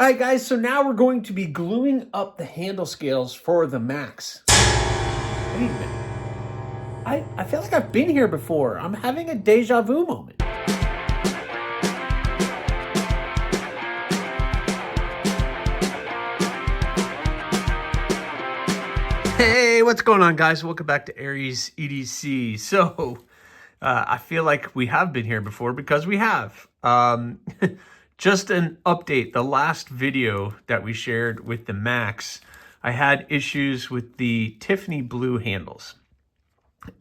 All right, guys, so now we're going to be gluing up the handle scales for the Max. Wait a minute. I feel like I've been here before. I'm having a deja vu moment. Hey, what's going on, guys? Welcome back to AriesEDC. So, I feel like we have been here before because we have. Just an update. The last video that we shared with the Max, I had issues with the Tiffany blue handles.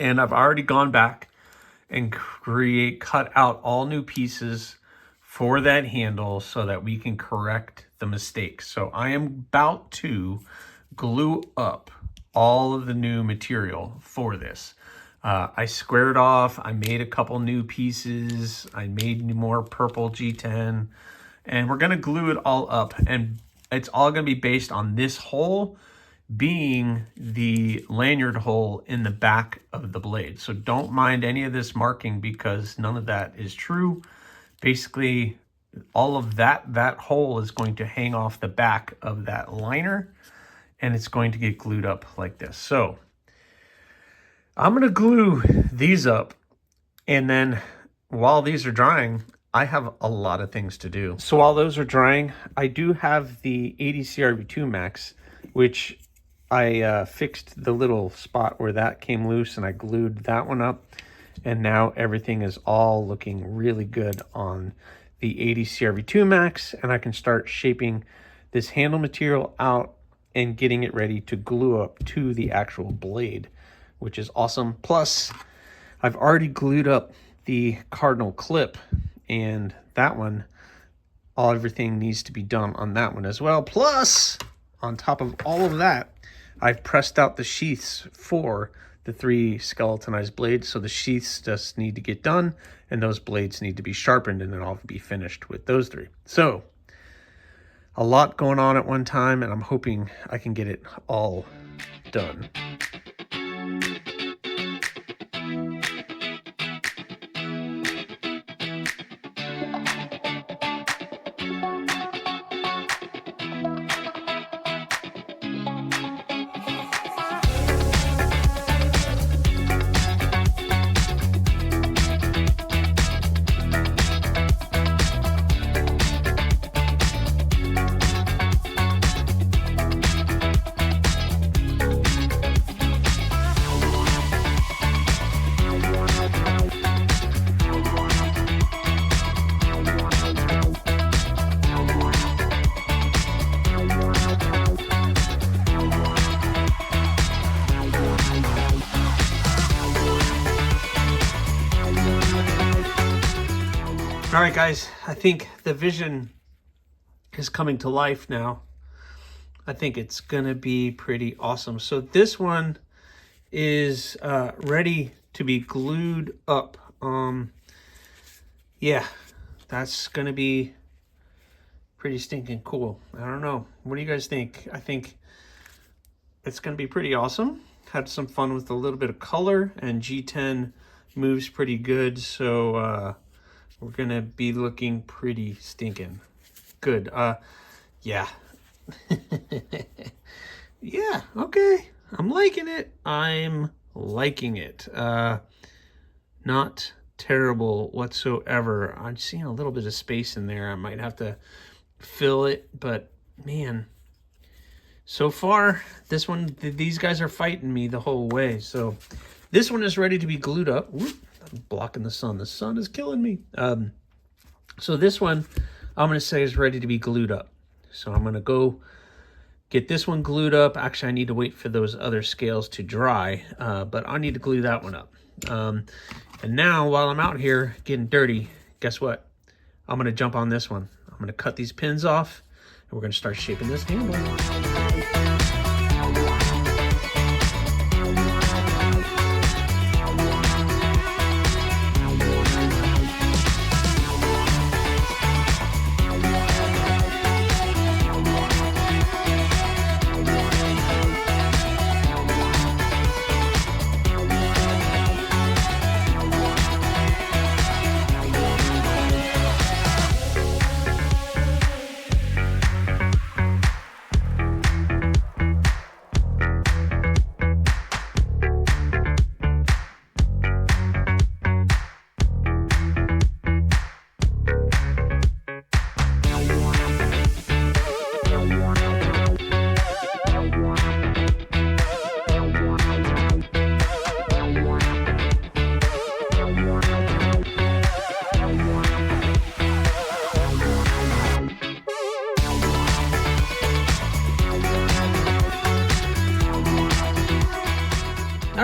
And I've already gone back and cut out all new pieces for that handle so that we can correct the mistakes. So I am about to glue up all of the new material for this. I squared off, I made a couple new pieces, I made more purple G10, and we're gonna glue it all up, and it's all gonna be based on this hole being the lanyard hole in the back of the blade. So don't mind any of this marking because none of that is true. Basically, all of that hole is going to hang off the back of that liner, and it's going to get glued up like this. So I'm gonna glue these up, and then while these are drying, I have a lot of things to do. So while those are drying, I do have the ADC RV2 Max, which I fixed the little spot where that came loose, and I glued that one up, and now everything is all looking really good on the ADC RV2 Max, and I can start shaping this handle material out and getting it ready to glue up to the actual blade, which is awesome. Plus, I've already glued up the cardinal clip, and that one, everything needs to be done on that one as well. Plus, on top of all of that, I've pressed out the sheaths for the 3 skeletonized blades, so the sheaths just need to get done, and those blades need to be sharpened, and then I'll be finished with those 3. So, a lot going on at one time, and I'm hoping I can get it all done. All right, guys, I think the vision is coming to life now. I think it's gonna be pretty awesome. So this one is ready to be glued up. Yeah, that's gonna be pretty stinking cool. I don't know. What do you guys think? I think it's gonna be pretty awesome. Had some fun with a little bit of color, and G10 moves pretty good, so we're gonna be looking pretty stinking good. Yeah. Yeah, okay. I'm liking it. I'm liking it. Not terrible whatsoever. I'm seeing a little bit of space in there. I might have to fill it, but man, so far, this one, these guys are fighting me the whole way. So this one is ready to be glued up. Whoop. I'm blocking the sun. The sun is killing me. So this one, I'm going to say is ready to be glued up. So I'm going to go get this one glued up. Actually, I need to wait for those other scales to dry, but I need to glue that one up. And now, while I'm out here getting dirty, guess what? I'm going to jump on this one. I'm going to cut these pins off, and we're going to start shaping this handle.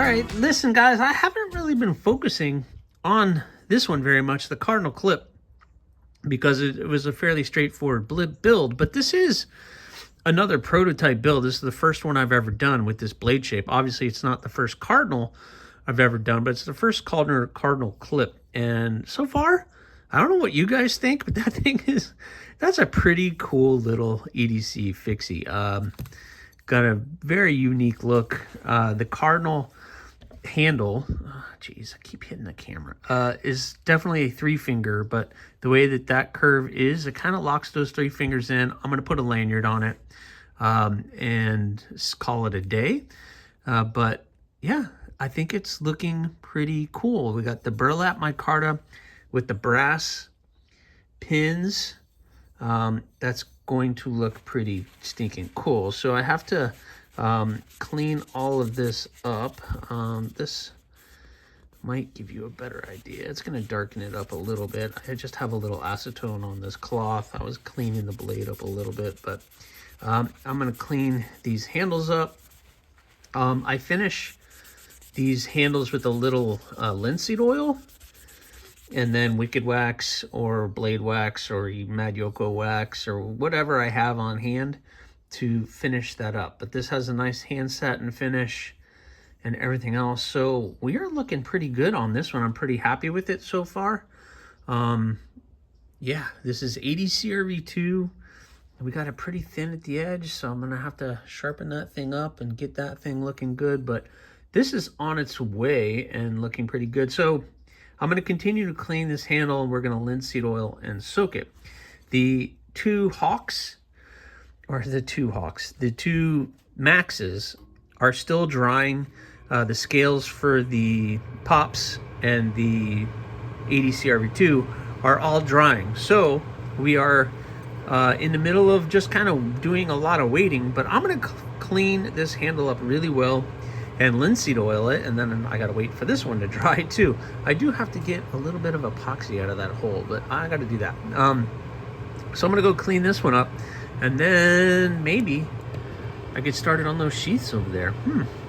right, listen guys, I haven't really been focusing on this one very much, the Cardinal clip, because it was a fairly straightforward build, but this is another prototype build. This is the first one I've ever done with this blade shape. Obviously, it's not the first Cardinal I've ever done, but it's the first Cardinal clip. And so far, I don't know what you guys think, but that thing that's a pretty cool little EDC fixie. Got a very unique look. The Cardinal handle, geez, I keep hitting the camera, is definitely a 3-finger, but the way that curve is, it kind of locks those 3 fingers in. I'm going to put a lanyard on it and call it a day. But yeah, I think it's looking pretty cool. We got the burlap micarta with the brass pins. That's going to look pretty stinking cool. So I have to clean all of this up. This might give you a better idea. It's going to darken it up a little bit. I just have a little acetone on this cloth. I was cleaning the blade up a little bit, but I'm going to clean these handles up. I finish these handles with a little linseed oil, and then wicked wax or blade wax or Magyoko wax or whatever I have on hand to finish that up. But this has a nice hand satin finish and everything else. So we are looking pretty good on this one. I'm pretty happy with it so far. Yeah, this is ADC RV2. We got it pretty thin at the edge, so I'm gonna have to sharpen that thing up and get that thing looking good. But this is on its way and looking pretty good. So I'm going to continue to clean this handle, and we're going to linseed oil and soak it. The two Maxes are still drying. The scales for the Pops and the ADC RV2 are all drying. So we are in the middle of just kind of doing a lot of waiting, but I'm going to clean this handle up really well and linseed oil it, and then I gotta wait for this one to dry too. I do have to get a little bit of epoxy out of that hole, but I gotta do that. So I'm gonna go clean this one up, and then maybe I get started on those sheaths over there.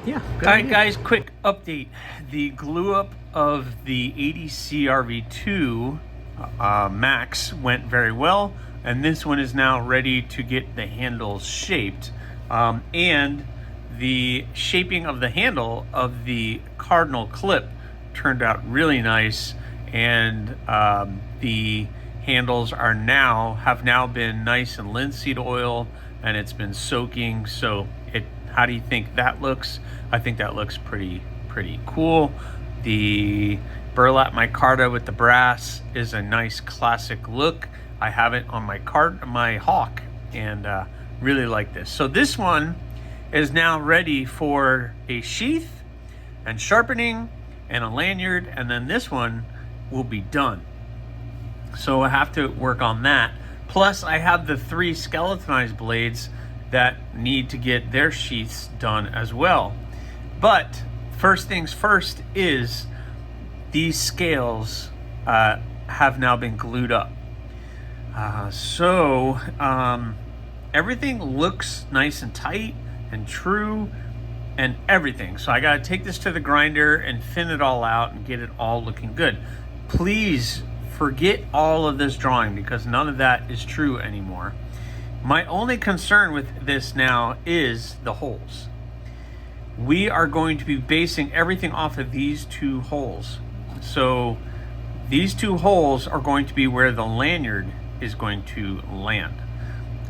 Yeah. All right, guys, quick update. The glue up of the ADC RV2 Max went very well, and this one is now ready to get the handles shaped. And the shaping of the handle of the Cardinal clip turned out really nice, and the handles have now been nice and linseed oil, and it's been soaking. So how do you think that looks? I think that looks pretty cool. The burlap micarta with the brass is a nice classic look. I have it on my Hawk, and really like this. So this one is now ready for a sheath and sharpening and a lanyard, and then this one will be done. So I have to work on that. Plus I have the 3 skeletonized blades that need to get their sheaths done as well. But first things first is these scales have now been glued up. Everything looks nice and tight and true and everything. So I gotta take this to the grinder and thin it all out and get it all looking good. Please forget all of this drawing, because none of that is true anymore. My only concern with this now is the holes. We are going to be basing everything off of these 2 holes. So these 2 holes are going to be where the lanyard is going to land.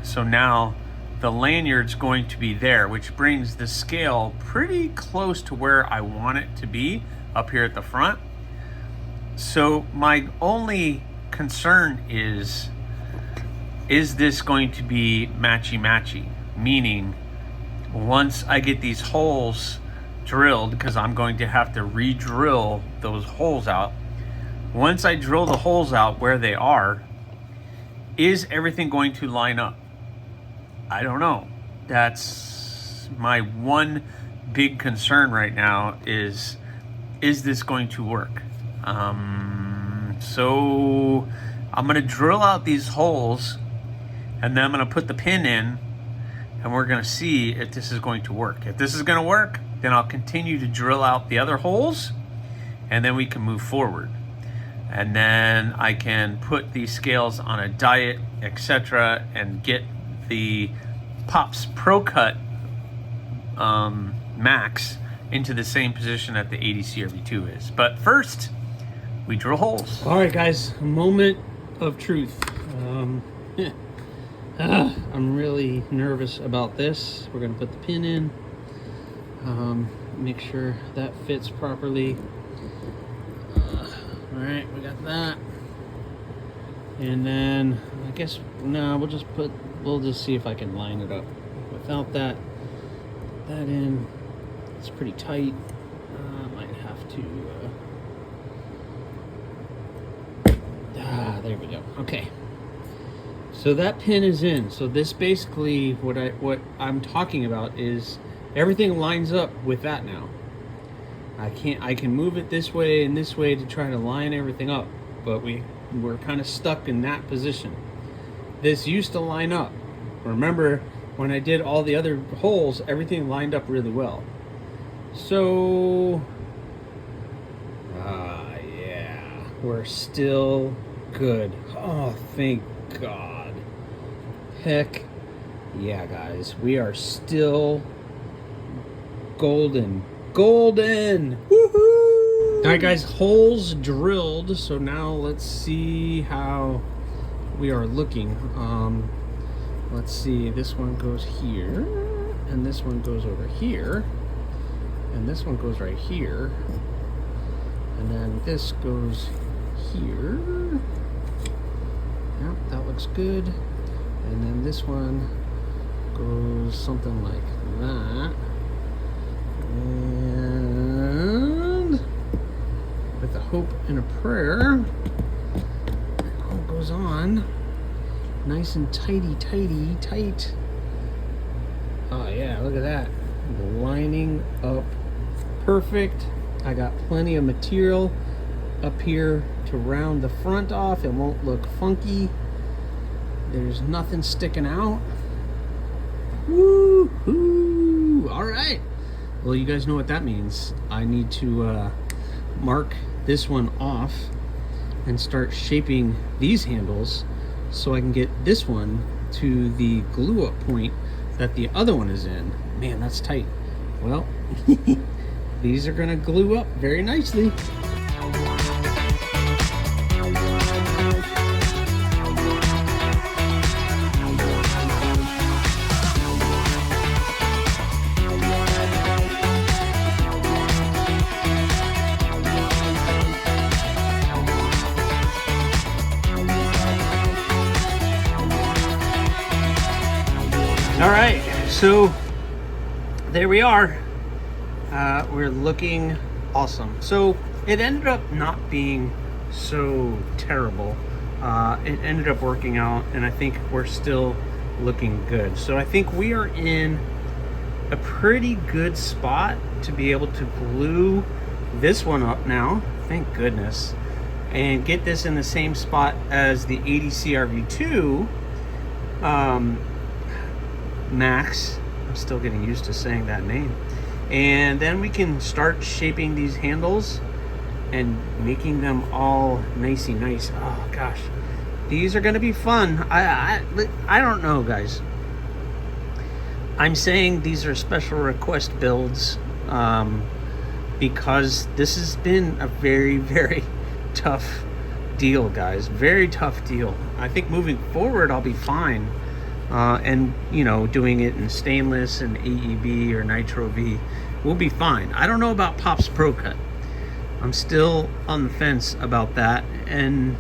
So now the lanyard's going to be there, which brings the scale pretty close to where I want it to be up here at the front. So my only concern is this going to be matchy-matchy? Meaning, once I get these holes drilled, because I'm going to have to re-drill those holes out. Once I drill the holes out where they are, is everything going to line up? I don't know. That's my one big concern right now is this going to work? So I'm going to drill out these holes, and then I'm going to put the pin in, and we're going to see if this is going to work. If this is going to work, Then I'll continue to drill out the other holes, and then we can move forward. And then I can put these scales on a diet, etc., and get the Pops Pro Cut Max into the same position that the ADC RV2 is. But first, we drill holes. All right, guys, a moment of truth. I'm really nervous about this. We're gonna put the pin in, make sure that fits properly. All right, we got that. And then I guess, no, we'll just see if I can line it up without that in. It's pretty tight. Might have to, there we go. Okay. So that pin is in. So this basically, what I'm talking about is everything lines up with that now. I can move it this way and this way to try to line everything up, but we're kind of stuck in that position. This used to line up. Remember when I did all the other holes, everything lined up really well. So yeah, we're still good. Oh, thank God. Heck yeah, guys, we are still golden. Woohoo! All right, guys, holes drilled. So now let's see how we are looking. Let's see, this one goes here, and this one goes over here, and this one goes right here, and then this goes here. Yep, that looks good. And then this one goes something like that. And with a hope and a prayer, it all goes on nice and tight. Oh yeah, look at that. Lining up perfect. I got plenty of material up here to round the front off. It won't look funky. There's nothing sticking out. Woo-hoo! All right. Well, you guys know what that means. I need to mark this one off and start shaping these handles so I can get this one to the glue up point that the other one is in. Man, that's tight. Well, these are gonna glue up very nicely. All right, so there we are. We're looking awesome. So it ended up not being so terrible. It ended up working out, and I think we're still looking good. So I think we are in a pretty good spot to be able to glue this one up now, thank goodness, and get this in the same spot as the ADC RV2 Max. I'm still getting used to saying that name. And then we can start shaping these handles and making them all nicey nice. Oh gosh, these are gonna be fun. I don't know, guys. I'm saying these are special request builds because this has been a very tough deal, guys. Very tough deal. I think moving forward I'll be fine. And you know, doing it in stainless and AEB or Nitro V will be fine. I don't know about Pops Pro Cut. I'm still on the fence about that, and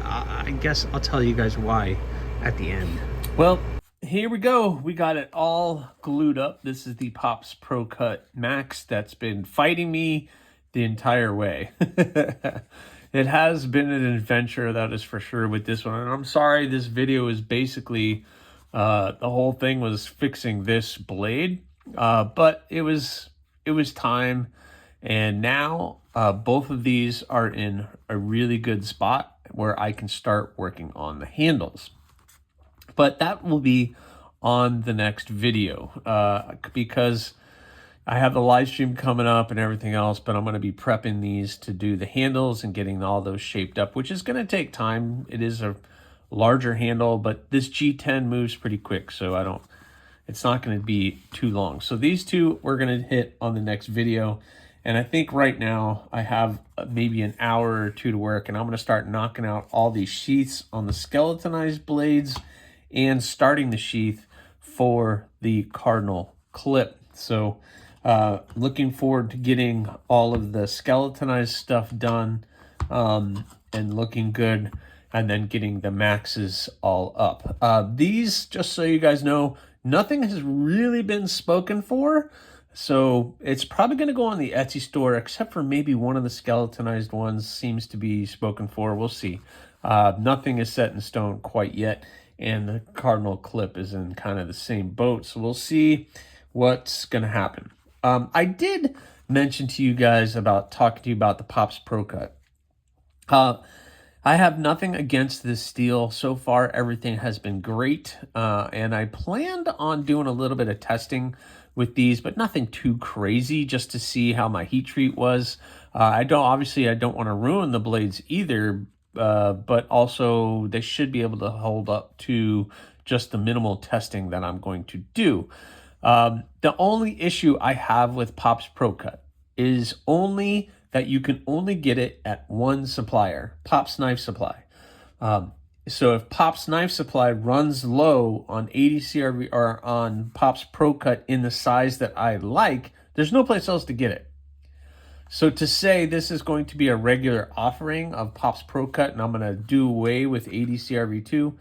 I guess I'll tell you guys why at the end. Well, here we go. We got it all glued up. This is the Pops Pro Cut Max that's been fighting me the entire way. It has been an adventure, that is for sure, with this one. And I'm sorry, this video is basically the whole thing was fixing this blade, but it was time, and now both of these are in a really good spot where I can start working on the handles. But that will be on the next video, because I have the live stream coming up and everything else, but I'm going to be prepping these to do the handles and getting all those shaped up, which is going to take time. It is a larger handle, but this G10 moves pretty quick, so it's not going to be too long. So these two we're going to hit on the next video. And I think right now I have maybe an hour or two to work, and I'm going to start knocking out all these sheaths on the skeletonized blades and starting the sheath for the cardinal clip. So looking forward to getting all of the skeletonized stuff done and looking good, and then getting the maxes all up. These, just so you guys know, nothing has really been spoken for. So it's probably going to go on the Etsy store, except for maybe one of the skeletonized ones seems to be spoken for. We'll see. Nothing is set in stone quite yet, and the cardinal clip is in kind of the same boat. So we'll see what's going to happen. I did mention to you guys about talking to you about the Pops Pro Cut. I have nothing against this steel. So far, everything has been great. And I planned on doing a little bit of testing with these, but nothing too crazy, just to see how my heat treat was. I don't want to ruin the blades either, but also they should be able to hold up to just the minimal testing that I'm going to do. The only issue I have with Pops Pro Cut is only that you can only get it at one supplier, Pops Knife Supply. So if Pops Knife Supply runs low on ADCRV or on Pops Pro Cut in the size that I like, there's no place else to get it. So to say this is going to be a regular offering of Pops Pro Cut and I'm going to do away with ADCRV2,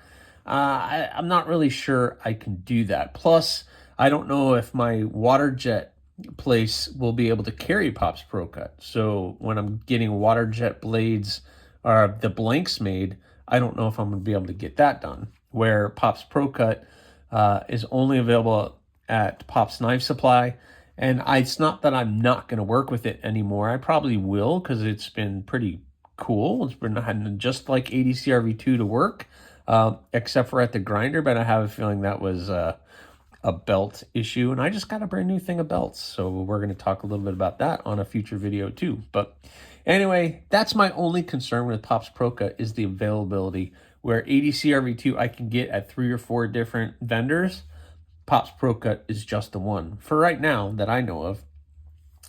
I'm not really sure I can do that. Plus, I don't know if my water jet place will be able to carry Pops Pro Cut. So when I'm getting water jet blades or the blanks made, I don't know if I'm going to be able to get that done. Where Pops Pro Cut is only available at Pops Knife Supply. And it's not that I'm not going to work with it anymore. I probably will, because it's been pretty cool. It's been just like ADCRV2 to work, except for at the grinder. But I have a feeling that was a belt issue, and I just got a brand new thing of belts, so we're going to talk a little bit about that on a future video too. But anyway, that's my only concern with Pops Pro Cut, is the availability. Where ADCRV2 I can get at 3 or 4 different vendors, Pops Pro Cut is just the one for right now that I know of.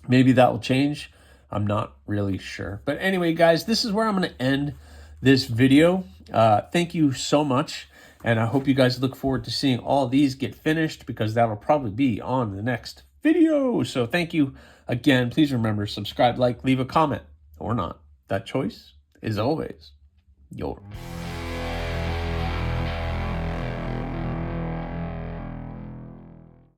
Maybe that will change, I'm not really sure. But anyway, guys, this is where I'm going to end this video. Thank you so much. And I hope you guys look forward to seeing all these get finished, because that'll probably be on the next video. So thank you again. Please remember, subscribe, like, leave a comment, or not. That choice is always yours.